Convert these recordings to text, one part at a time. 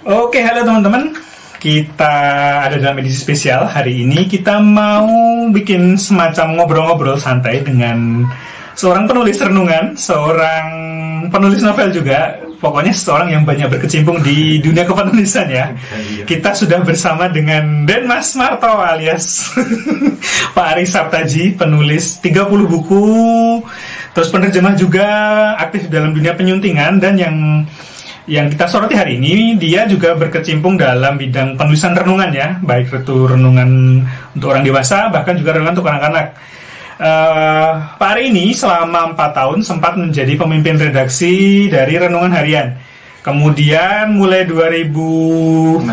Oke, halo teman-teman. Kita ada dalam edisi spesial. Hari ini kita mau bikin semacam ngobrol-ngobrol santai dengan seorang penulis renungan, seorang penulis novel juga. Pokoknya seorang yang banyak berkecimpung di dunia kepenulisan ya. Kita sudah bersama dengan Den Mas Marto alias Pak Ari Saptaji, penulis 30 buku, terus penerjemah juga, aktif dalam dunia penyuntingan, dan yang kita soroti hari ini, dia juga berkecimpung dalam bidang penulisan renungan ya, baik itu renungan untuk orang dewasa, bahkan juga renungan untuk anak-anak. Pak Ari ini selama 4 tahun sempat menjadi pemimpin redaksi dari Renungan Harian. Kemudian mulai 2016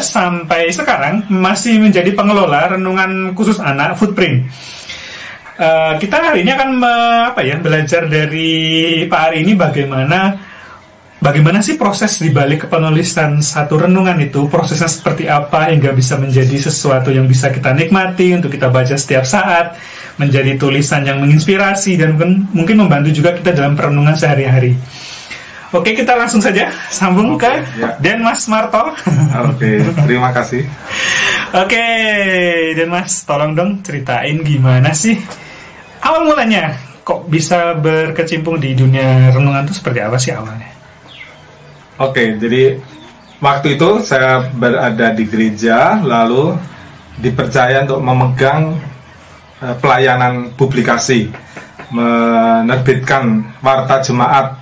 sampai sekarang masih menjadi pengelola renungan khusus anak Footprint. Kita hari ini akan belajar dari Pak Ari ini bagaimana sih proses dibalik kepenulisan satu renungan itu, prosesnya seperti apa hingga bisa menjadi sesuatu yang bisa kita nikmati untuk kita baca setiap saat, menjadi tulisan yang menginspirasi dan mungkin membantu juga kita dalam perenungan sehari-hari. Oke, kita langsung saja sambung ke Den Mas Marto. Oke, terima kasih. Oke, Den Mas, tolong dong ceritain gimana sih awal mulanya kok bisa berkecimpung di dunia renungan itu, seperti apa sih awalnya? Oke, jadi waktu itu saya berada di gereja, lalu dipercaya untuk memegang pelayanan publikasi, menerbitkan warta jemaat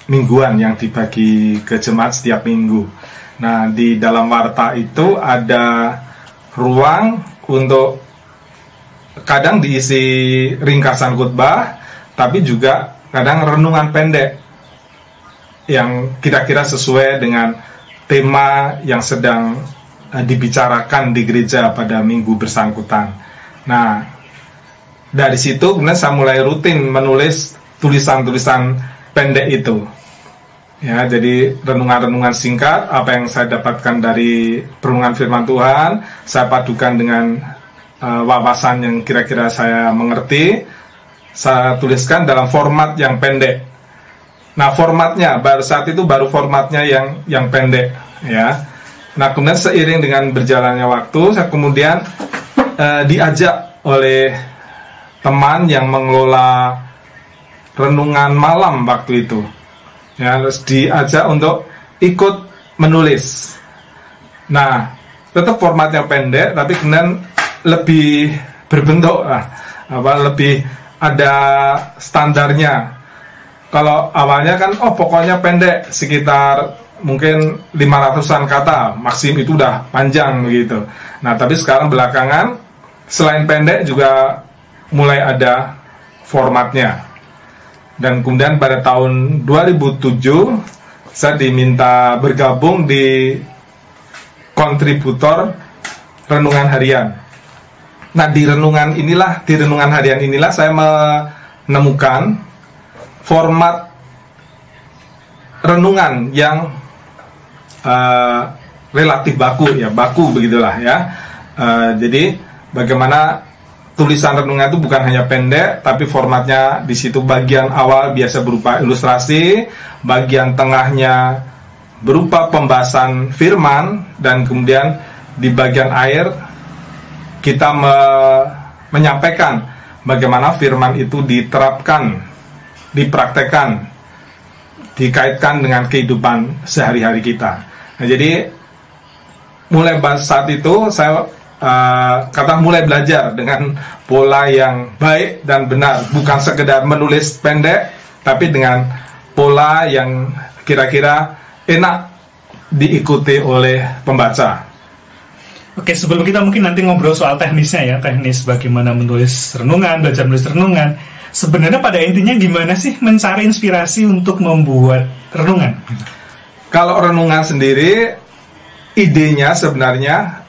mingguan yang dibagi ke jemaat setiap minggu. Nah, di dalam warta itu ada ruang untuk kadang diisi ringkasan khotbah, tapi juga kadang renungan pendek yang kira-kira sesuai dengan tema yang sedang dibicarakan di gereja pada minggu bersangkutan. Nah, dari situ kemudian saya mulai rutin menulis tulisan-tulisan pendek itu. Ya, jadi renungan-renungan singkat, apa yang saya dapatkan dari perenungan firman Tuhan, saya padukan dengan wawasan yang kira-kira saya mengerti, saya tuliskan dalam format yang pendek. Nah, formatnya baru formatnya yang pendek ya. Nah, kemudian seiring dengan berjalannya waktu, saya kemudian diajak oleh teman yang mengelola renungan malam waktu itu. Ya, terus diajak untuk ikut menulis. Nah, tetap formatnya pendek, tapi kemudian lebih berbentuk lebih ada standarnya. Kalau awalnya kan, pokoknya pendek, sekitar mungkin 500-an kata, maksimum itu udah panjang begitu. Nah, tapi sekarang belakangan, selain pendek juga mulai ada formatnya. Dan kemudian pada tahun 2007, saya diminta bergabung di kontributor Renungan Harian. Nah, di renungan harian inilah saya menemukan format renungan yang relatif baku begitulah ya. Jadi bagaimana tulisan renungan itu bukan hanya pendek, tapi formatnya di situ bagian awal biasa berupa ilustrasi, bagian tengahnya berupa pembahasan firman, dan kemudian di bagian akhir kita menyampaikan bagaimana firman itu diterapkan, dipraktekkan, dikaitkan dengan kehidupan sehari-hari kita. Nah, jadi mulai saat itu saya mulai belajar dengan pola yang baik dan benar, bukan sekedar menulis pendek, tapi dengan pola yang kira-kira enak diikuti oleh pembaca. Oke, sebelum kita mungkin nanti ngobrol soal teknisnya ya, teknis bagaimana menulis renungan, belajar menulis renungan, sebenarnya pada intinya gimana sih mencari inspirasi untuk membuat renungan? Kalau renungan sendiri, idenya sebenarnya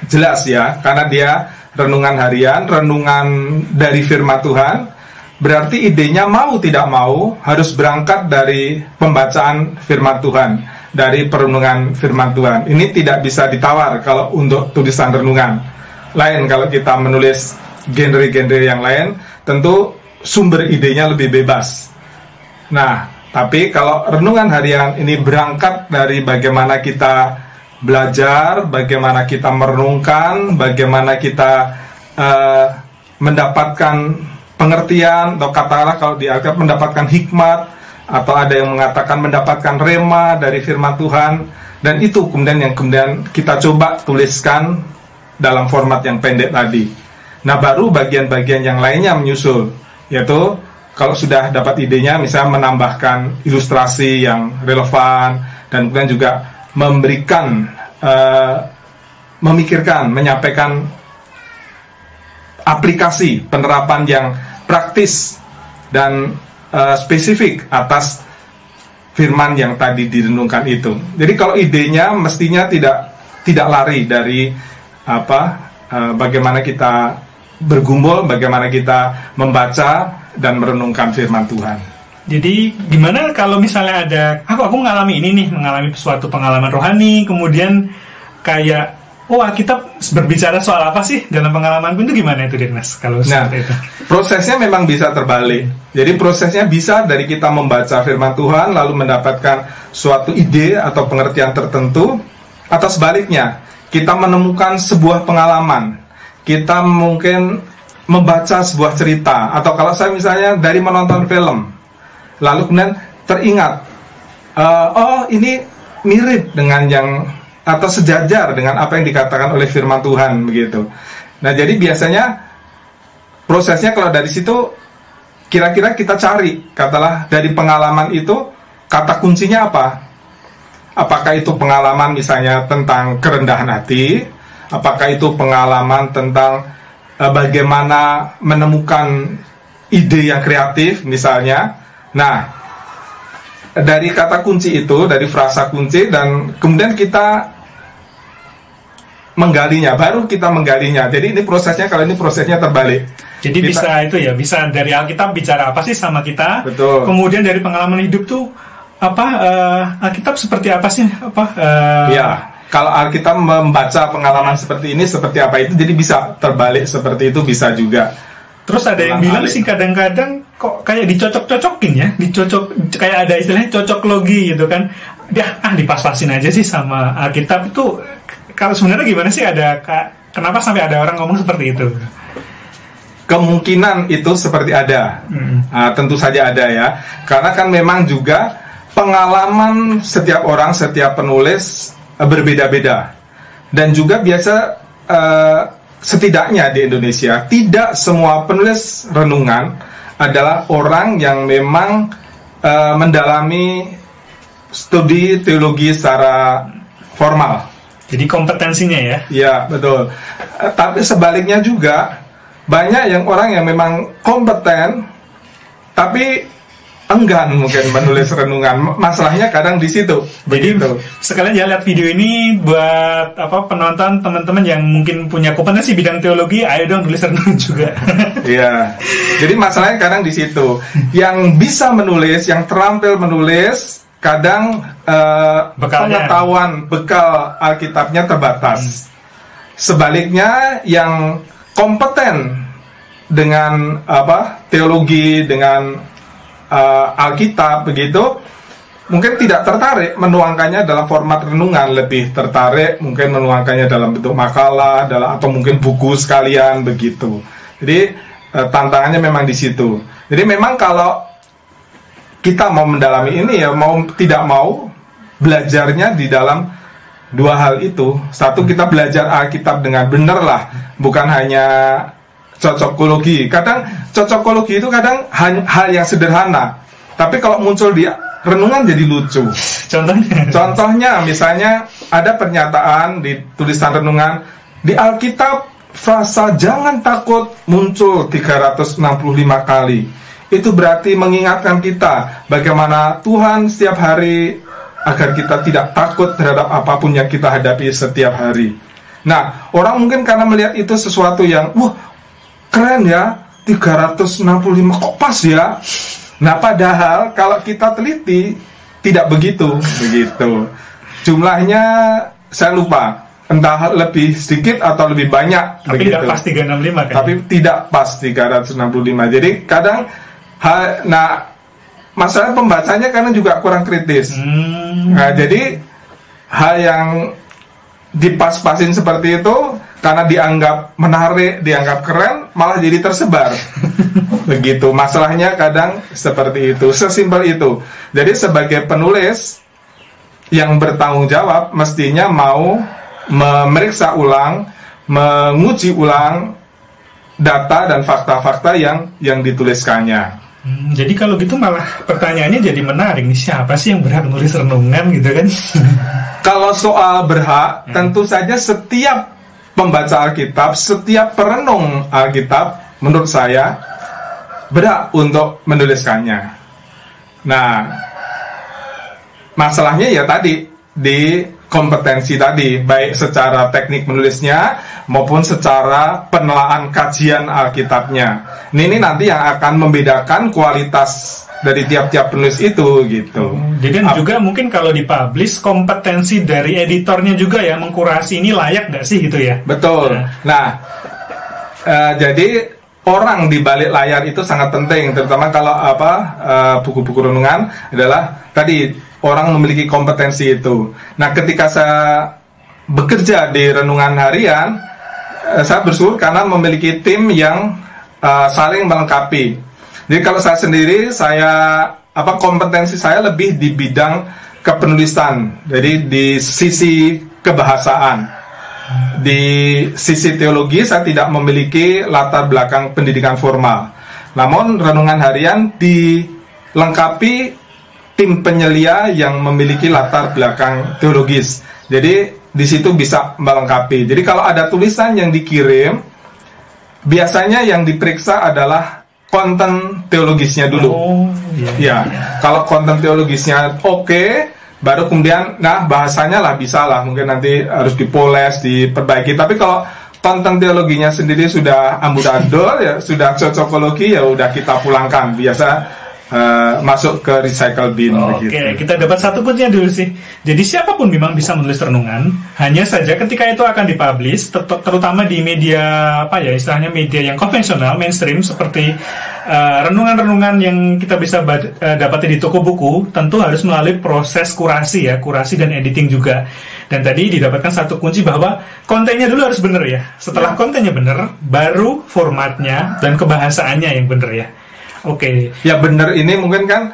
jelas ya, karena dia renungan harian, renungan dari firman Tuhan. Berarti idenya mau tidak mau harus berangkat dari pembacaan firman Tuhan, dari perenungan firman Tuhan. Ini tidak bisa ditawar kalau untuk tulisan renungan. Lain kalau kita menulis genre-genre yang lain, tentu sumber idenya lebih bebas. Nah, Tapi kalau renungan harian ini berangkat dari bagaimana kita belajar, bagaimana kita merenungkan, bagaimana kita mendapatkan pengertian, atau katakanlah kalau di Alkitab mendapatkan hikmat, atau ada yang mengatakan mendapatkan rema dari firman Tuhan, dan itu kemudian yang kemudian kita coba tuliskan dalam format yang pendek tadi. Nah, baru bagian-bagian yang lainnya menyusul, yaitu kalau sudah dapat idenya, misalnya menambahkan ilustrasi yang relevan, dan kemudian juga memberikan, memikirkan, menyampaikan aplikasi penerapan yang praktis dan spesifik atas firman yang tadi direnungkan itu. Jadi kalau idenya mestinya tidak lari dari bagaimana kita bergumul, bagaimana kita membaca dan merenungkan firman Tuhan. Jadi gimana kalau misalnya ada aku mengalami suatu pengalaman rohani, kemudian kayak kita berbicara soal apa sih dalam pengalamanku, itu gimana itu, Dirnas? Kalau seperti itu. Prosesnya memang bisa terbalik. Jadi prosesnya bisa dari kita membaca firman Tuhan lalu mendapatkan suatu ide atau pengertian tertentu, atau sebaliknya kita menemukan sebuah pengalaman. Kita mungkin membaca sebuah cerita, atau kalau saya misalnya dari menonton film, lalu kemudian teringat, ini mirip dengan yang, atau sejajar dengan apa yang dikatakan oleh firman Tuhan, begitu. Nah, jadi biasanya prosesnya kalau dari situ, kira-kira kita cari, katalah dari pengalaman itu, kata kuncinya apa? Apakah itu pengalaman misalnya tentang kerendahan hati? Apakah itu pengalaman tentang bagaimana menemukan ide yang kreatif misalnya? Nah, dari kata kunci itu, dari frasa kunci, dan kemudian kita menggalinya, baru kita menggalinya. Jadi ini prosesnya, kalau ini prosesnya terbalik. Jadi bisa dari Alkitab bicara apa sih sama kita? Betul. Kemudian dari pengalaman hidup tuh Alkitab seperti apa sih? Kalau Alkitab membaca pengalaman seperti ini, seperti apa itu, jadi bisa terbalik seperti itu, bisa juga. Terus ada yang bilang sih kadang-kadang kok kayak dicocok-cocokin ya, kayak ada istilahnya cocok logi gitu kan. Dipas-pasin aja sih sama Alkitab itu. Kalau sebenarnya gimana sih, kenapa sampai ada orang ngomong seperti itu? Kemungkinan itu seperti ada. Tentu saja ada ya. Karena kan memang juga pengalaman setiap orang, setiap penulis berbeda-beda. Dan juga biasa setidaknya di Indonesia tidak semua penulis renungan adalah orang yang memang mendalami studi teologi secara formal. Jadi kompetensinya ya? Iya, betul. Tapi sebaliknya juga banyak orang yang memang kompeten tapi enggan mungkin menulis renungan. Masalahnya kadang di situ. Jadi sekalian ya lihat video ini buat penonton, teman-teman yang mungkin punya kompetensi bidang teologi, ayo dong tulis renungan juga. Iya. Jadi masalahnya kadang di situ. Yang bisa menulis, yang terampil menulis, kadang pengetahuan bekal Alkitabnya terbatas. Sebaliknya yang kompeten dengan teologi, dengan Alkitab begitu, mungkin tidak tertarik menuangkannya dalam format renungan, lebih tertarik mungkin menuangkannya dalam bentuk makalah, atau mungkin buku sekalian begitu. Jadi tantangannya memang di situ. Jadi memang kalau kita mau mendalami ini ya, mau tidak mau belajarnya di dalam dua hal itu. Satu, kita belajar Alkitab dengan benar lah, bukan hanya cocokologi. Kadang cocokologi itu kadang hal yang sederhana, tapi kalau muncul di renungan jadi lucu. Contohnya misalnya ada pernyataan di tulisan renungan di Alkitab, frasa jangan takut muncul 365 kali. Itu berarti mengingatkan kita bagaimana Tuhan setiap hari agar kita tidak takut terhadap apapun yang kita hadapi setiap hari. Nah, orang mungkin karena melihat itu sesuatu yang keren ya, 365 kok pas ya. Nah, padahal kalau kita teliti tidak begitu. Jumlahnya saya lupa, entah lebih sedikit atau lebih banyak. Tapi tidak pas 365 kan? Tapi tidak pas 365. Jadi kadang masalah pembacanya karena juga kurang kritis. Nah, jadi hal yang dipas-pasin seperti itu karena dianggap menarik, dianggap keren, malah jadi tersebar. Begitu, masalahnya kadang seperti itu, sesimpel itu. Jadi sebagai penulis yang bertanggung jawab mestinya mau memeriksa ulang, menguji ulang data dan fakta-fakta yang dituliskannya. Jadi kalau gitu malah pertanyaannya jadi menarik nih, siapa sih yang berhak nulis renungan gitu kan? Kalau soal berhak, tentu saja setiap pembaca Alkitab, setiap perenung Alkitab, menurut saya berhak untuk menuliskannya. Nah, masalahnya ya tadi di kompetensi tadi, baik secara teknik menulisnya maupun secara penelaahan kajian Alkitabnya. Ini nanti yang akan membedakan kualitas dari tiap-tiap penulis itu gitu. Jadi juga mungkin kalau dipublish kompetensi dari editornya juga ya mengkurasi ini layak nggak sih gitu ya? Betul. Nah, jadi orang di balik layar itu sangat penting, terutama kalau buku-buku renungan adalah tadi orang memiliki kompetensi itu. Nah, ketika saya bekerja di renungan harian, saya bersyukur karena memiliki tim yang saling melengkapi. Jadi kalau saya sendiri, kompetensi saya lebih di bidang kepenulisan. Jadi di sisi kebahasaan. Di sisi teologi saya tidak memiliki latar belakang pendidikan formal. Namun renungan harian dilengkapi tim penyelia yang memiliki latar belakang teologis. Jadi di situ bisa melengkapi. Jadi kalau ada tulisan yang dikirim, biasanya yang diperiksa adalah konten teologisnya dulu. Kalau konten teologisnya oke, baru kemudian, bahasanya lah bisa lah, mungkin nanti harus dipoles, diperbaiki. Tapi kalau konten teologinya sendiri sudah amburadul, ya sudah cocokologi, ya udah kita pulangkan. Biasa masuk ke recycle bin. Oke, kita dapat satu kuncinya dulu sih. Jadi siapapun memang bisa menulis renungan, hanya saja ketika itu akan dipublish, terutama di media istilahnya media yang konvensional, mainstream seperti renungan-renungan yang kita bisa dapati di toko buku, tentu harus melalui proses kurasi dan editing juga. Dan tadi didapatkan satu kunci bahwa kontennya dulu harus benar ya. Setelah kontennya benar, baru formatnya dan kebahasaannya yang benar ya. Oke. Ya benar ini mungkin kan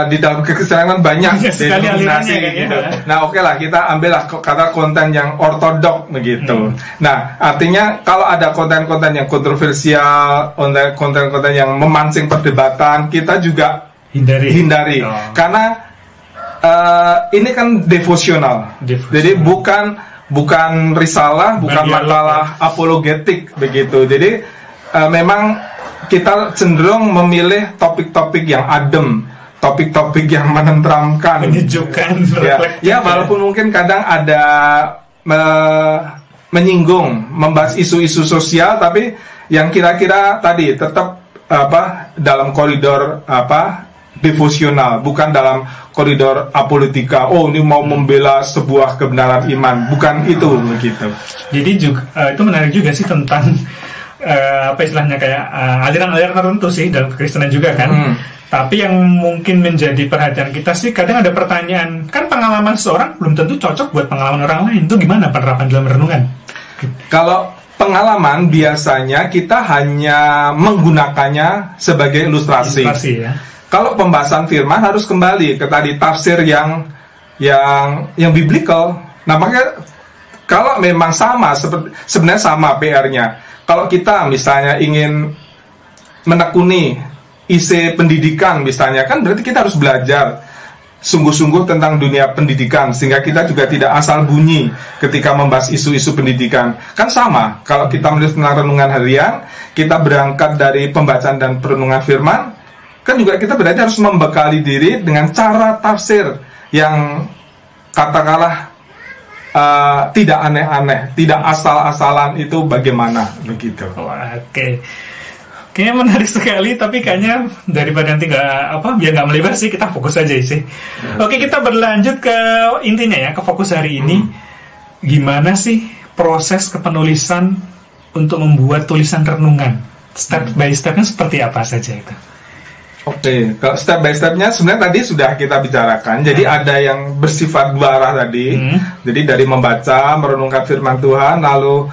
di dalam kekristenan banyak denominasi gitu. Nah oke lah, kita ambillah kata konten yang ortodok begitu. Nah artinya kalau ada konten-konten yang kontroversial, konten-konten yang memancing perdebatan, kita juga hindari. Karena ini kan devosional. Jadi bukan risalah, bukan makalah apologetik begitu. Jadi memang kita cenderung memilih topik-topik yang adem, topik-topik yang menenteramkan, menyejukkan, ya walaupun mungkin kadang ada menyinggung, membahas isu-isu sosial, tapi yang kira-kira tadi tetap dalam koridor devosional, bukan dalam koridor apolitika. Oh, ini mau membela sebuah kebenaran iman, bukan itu begitu. Jadi juga itu menarik juga sih tentang istilahnya kayak aliran-aliran tertentu sih dalam kekristenan juga kan. Tapi yang mungkin menjadi perhatian kita sih, kadang ada pertanyaan, kan pengalaman seorang belum tentu cocok buat pengalaman orang lain. Itu gimana penerapan dalam renungan? Kalau pengalaman biasanya kita hanya menggunakannya sebagai ilustrasi ya. Kalau pembahasan firman harus kembali ke tadi tafsir yang biblical. Nah makanya kalau memang sebenarnya sama PR-nya. Kalau kita misalnya ingin menekuni isi pendidikan misalnya, kan berarti kita harus belajar sungguh-sungguh tentang dunia pendidikan, sehingga kita juga tidak asal bunyi ketika membahas isu-isu pendidikan. Kan sama, kalau kita menulis tentang renungan harian, kita berangkat dari pembacaan dan perenungan firman, kan juga kita berarti harus membekali diri dengan cara tafsir yang katakanlah tidak aneh-aneh, tidak asal-asalan. Itu bagaimana begitu. Oke. Kayaknya menarik sekali, tapi kayaknya daripada nanti biar nggak melebar sih, kita fokus aja sih. Oke, kita berlanjut ke intinya ya, ke fokus hari ini. Gimana sih proses kepenulisan untuk membuat tulisan renungan? Step by stepnya seperti apa saja itu? Oke, kalau step by stepnya sebenarnya tadi sudah kita bicarakan. Jadi ada yang bersifat dua arah tadi. Jadi dari membaca, merenungkan firman Tuhan, lalu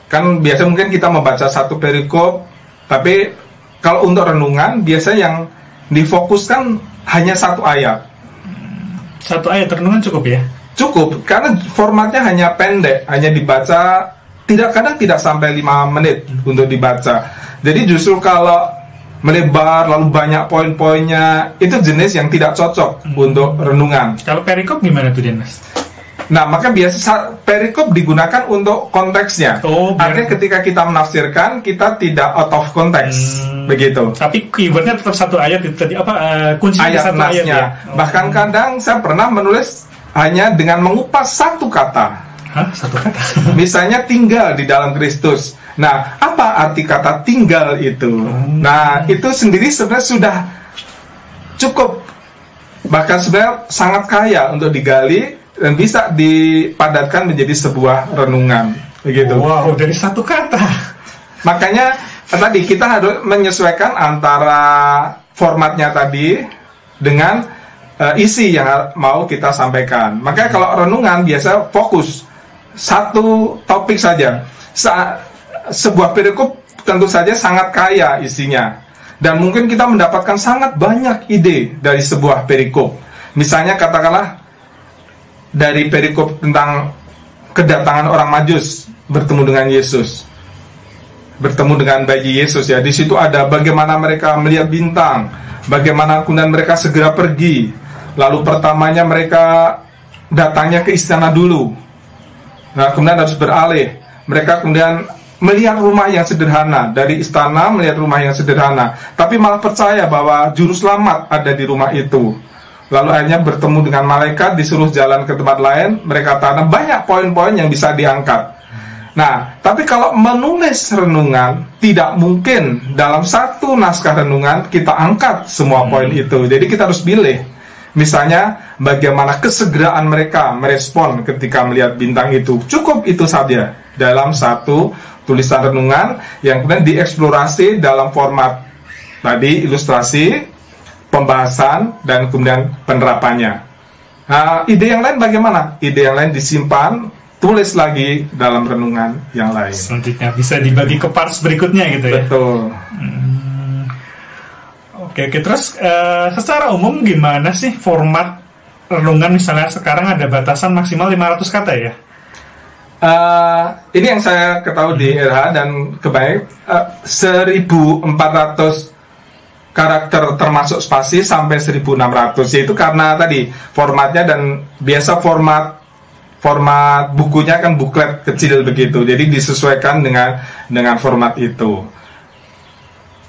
kan biasa mungkin kita membaca satu perikop, tapi kalau untuk renungan biasa yang difokuskan hanya satu ayat. Satu ayat renungan cukup ya? Cukup, karena formatnya hanya pendek, hanya dibaca kadang tidak sampai 5 menit untuk dibaca. Jadi justru kalau melebar lalu banyak poin-poinnya, itu jenis yang tidak cocok untuk renungan. Kalau perikop gimana tuh, Mas? Nah, maka biasa perikop digunakan untuk konteksnya. Artinya ketika kita menafsirkan, kita tidak out of context, begitu. Tapi keywordnya tetap satu ayat itu tadi kuncinya ayat satu ayat ya. Bahkan kadang saya pernah menulis hanya dengan mengupas satu kata. Hah? Satu kata? Misalnya tinggal di dalam Kristus. Nah, apa arti kata tinggal itu? Nah, itu sendiri sebenarnya sudah cukup, bahkan sebenarnya sangat kaya untuk digali dan bisa dipadatkan menjadi sebuah renungan, begitu. Wow, dari satu kata. Makanya tadi kita harus menyesuaikan antara formatnya tadi dengan isi yang mau kita sampaikan. Makanya kalau renungan biasa fokus satu topik saja. Sebuah perikop tentu saja sangat kaya isinya, dan mungkin kita mendapatkan sangat banyak ide dari sebuah perikop. Misalnya katakanlah dari perikop tentang kedatangan orang Majus bertemu dengan Yesus, bertemu dengan bayi Yesus ya. Di situ ada bagaimana mereka melihat bintang, bagaimana kemudian mereka segera pergi. Lalu pertamanya mereka datangnya ke istana dulu. Nah, kemudian harus beralih. Mereka kemudian melihat rumah yang sederhana, dari istana melihat rumah yang sederhana, tapi malah percaya bahwa juru selamat ada di rumah itu. Lalu akhirnya bertemu dengan malaikat, disuruh jalan ke tempat lain. Mereka tanam banyak poin-poin yang bisa diangkat. Nah, tapi kalau menulis renungan, tidak mungkin dalam satu naskah renungan kita angkat semua poin itu. Jadi kita harus pilih. Misalnya, bagaimana kesegeraan mereka merespon ketika melihat bintang itu. Cukup itu saja dalam satu tulisan renungan yang kemudian dieksplorasi dalam format tadi, ilustrasi, pembahasan, dan kemudian penerapannya. Nah, ide yang lain bagaimana? Ide yang lain disimpan, tulis lagi dalam renungan yang lain. Selanjutnya bisa dibagi ke parts berikutnya gitu ya? Betul. Oke, terus secara umum gimana sih format renungan? Misalnya sekarang ada batasan maksimal 500 kata ya? Ini yang saya ketahui di RH dan kebanyakan 1.400 karakter termasuk spasi sampai 1.600, yaitu karena tadi formatnya, dan biasa format bukunya kan buklet kecil begitu, jadi disesuaikan dengan format itu.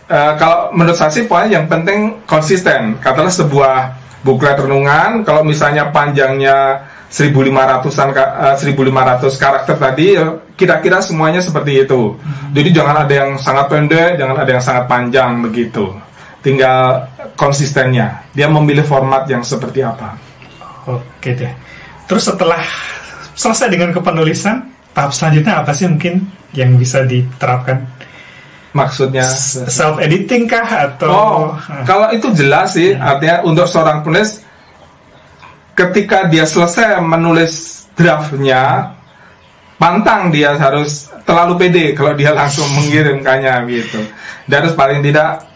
Kalau menurut saya sih poin yang penting konsisten. Katakanlah sebuah buklet renungan, kalau misalnya panjangnya 1.500 karakter tadi, kira-kira semuanya seperti itu. Jadi jangan ada yang sangat pendek, jangan ada yang sangat panjang begitu. Tinggal konsistennya, dia memilih format yang seperti apa. Oke deh. Terus setelah selesai dengan kepenulisan, tahap selanjutnya apa sih mungkin yang bisa diterapkan? Maksudnya self-editing kah atau? Kalau itu jelas sih, artinya untuk seorang penulis, ketika dia selesai menulis draftnya, pantang dia harus terlalu pede kalau dia langsung mengirimkannya gitu. Dia harus paling tidak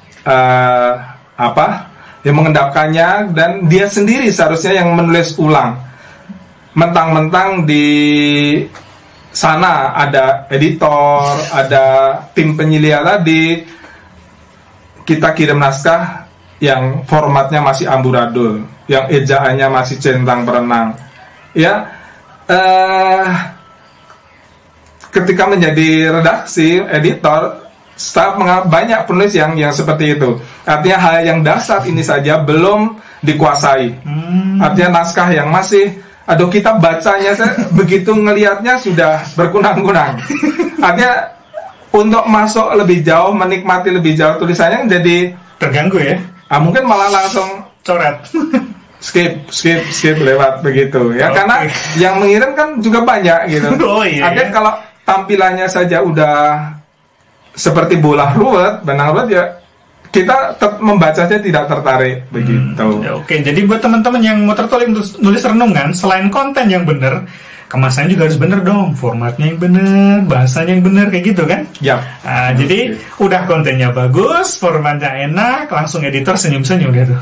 yang mengendapkannya, dan dia sendiri seharusnya yang menulis ulang. Mentang-mentang di sana ada editor, ada tim penyilia tadi, kita kirim naskah yang formatnya masih amburadul, yang ejaannya masih centang berenang. Ya, ketika menjadi redaksi, editor, staff banyak penulis yang seperti itu. Artinya hal yang dasar ini saja belum dikuasai. Artinya naskah yang masih, aduh, kita bacanya begitu ngelihatnya sudah berkunang-kunang. Artinya untuk masuk lebih jauh, menikmati lebih jauh tulisannya jadi terganggu ya. Mungkin malah langsung coret. skip lewat begitu ya. Okay. Karena yang mengirim kan juga banyak gitu. Oh, iya, artinya kalau tampilannya saja udah seperti bola ruwet, benang ruwet, ya kita membacanya tidak tertarik begitu. Oke, jadi buat teman-teman yang mau tertarik untuk nulis renungan, selain konten yang benar, kemasannya juga harus benar dong, formatnya yang benar, bahasanya yang benar, kayak gitu kan? Ya. Jadi udah kontennya bagus, formatnya enak, langsung editor senyum-senyum gitu.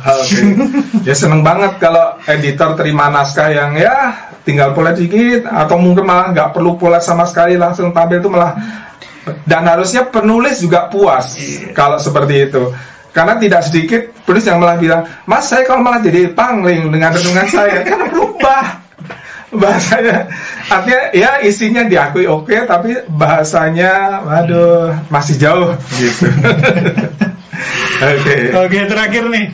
Ya seneng banget kalau editor terima naskah yang ya tinggal poles dikit, atau mungkin malah nggak perlu poles sama sekali, langsung tampil itu malah. Dan harusnya penulis juga puas kalau seperti itu. Karena tidak sedikit penulis yang malah bilang, Mas, saya kalau malah jadi pangling dengan renungan saya, kan berubah bahasanya. Artinya ya isinya diakui oke, tapi bahasanya waduh masih jauh gitu. Oke, terakhir nih,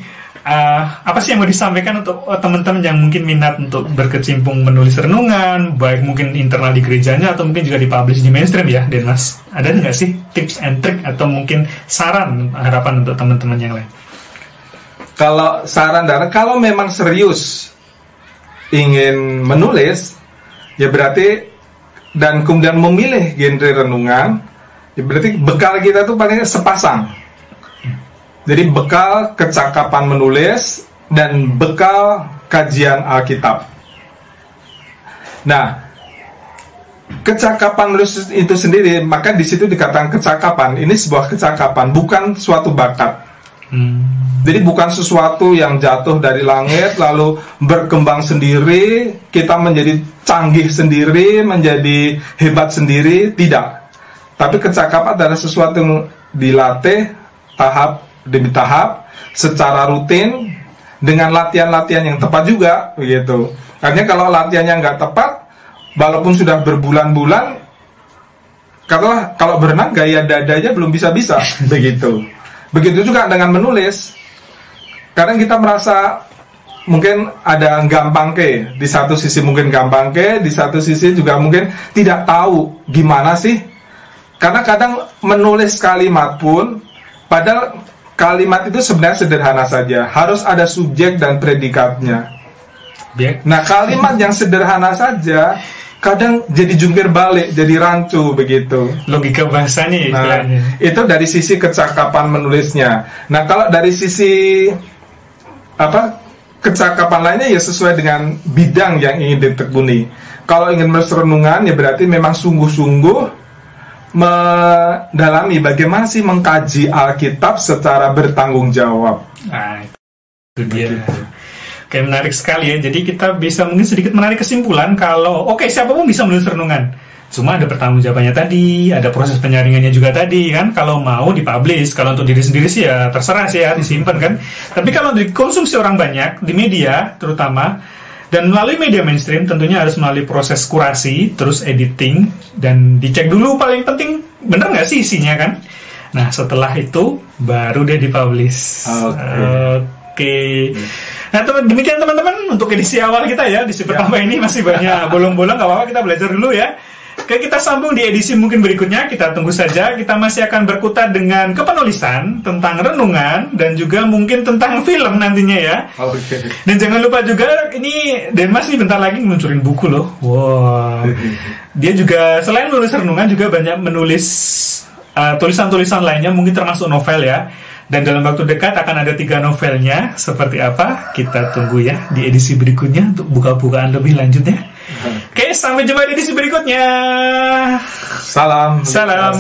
apa sih yang mau disampaikan untuk teman-teman yang mungkin minat untuk berkecimpung menulis renungan, baik mungkin internal di gerejanya atau mungkin juga dipublish di mainstream ya, Den Mas? Ada nggak sih tips and trick atau mungkin saran, harapan untuk teman-teman yang lain? Kalau saran dan kalau memang serius ingin menulis, ya berarti dan kemudian memilih genre renungan, ya berarti bekal kita tuh paling sepasang. Jadi bekal kecakapan menulis dan bekal kajian Alkitab. Nah, kecakapan menulis itu sendiri, maka di situ dikatakan kecakapan. Ini sebuah kecakapan, bukan suatu bakat. Jadi bukan sesuatu yang jatuh dari langit lalu berkembang sendiri, kita menjadi canggih sendiri, menjadi hebat sendiri, tidak. Tapi kecakapan adalah sesuatu yang dilatih tahap demi tahap, secara rutin, dengan latihan-latihan yang tepat juga, begitu. Artinya kalau latihannya nggak tepat, walaupun sudah berbulan-bulan, kalau berenang gaya dadanya belum bisa-bisa, begitu. Begitu juga dengan menulis. Kadang kita merasa mungkin ada gampang ke, di satu sisi mungkin gampang ke, di satu sisi juga mungkin tidak tahu gimana sih. Karena kadang menulis kalimat pun, padahal kalimat itu sebenarnya sederhana saja, harus ada subjek dan predikatnya. Nah, kalimat yang sederhana saja kadang jadi jungkir balik, jadi rancu begitu. Logika bahasanya istilahnya. Nah, itu dari sisi kecakapan menulisnya. Nah, kalau dari sisi kecakapan lainnya ya sesuai dengan bidang yang ingin ditekuni. Kalau ingin menulis renungan ya berarti memang sungguh-sungguh mendalami bagaimana sih mengkaji Alkitab secara bertanggung jawab. Nah, itu dia. Oke, menarik sekali ya. Jadi kita bisa mungkin sedikit menarik kesimpulan kalau siapapun bisa menulis renungan. Cuma ada pertanggungjawabannya tadi, ada proses penyaringannya juga tadi kan. Kalau mau dipublish, kalau untuk diri sendiri sih ya terserah sih ya, disimpan kan. Tapi kalau dikonsumsi orang banyak di media terutama, dan melalui media mainstream tentunya harus melalui proses kurasi, terus editing, dan dicek dulu paling penting bener nggak sih isinya kan. Nah setelah itu baru dia dipublish. Oke. Nah demikian teman-teman untuk edisi awal kita ya. Edisi pertama ini masih banyak bolong-bolong, nggak apa-apa, kita belajar dulu ya. Oke, kita sambung di edisi mungkin berikutnya. Kita tunggu saja. Kita masih akan berkutat dengan kepenulisan, tentang renungan, dan juga mungkin tentang film nantinya ya. Dan jangan lupa juga, ini Den Mas nih bentar lagi ngeluncurin buku loh. Wow. Dia juga selain menulis renungan juga banyak menulis tulisan-tulisan lainnya, mungkin termasuk novel ya. Dan dalam waktu dekat akan ada 3 novelnya. Seperti apa? Kita tunggu ya di edisi berikutnya untuk buka-bukaan lebih lanjutnya. Oke, sampai jumpa di edisi berikutnya. Salam. Salam.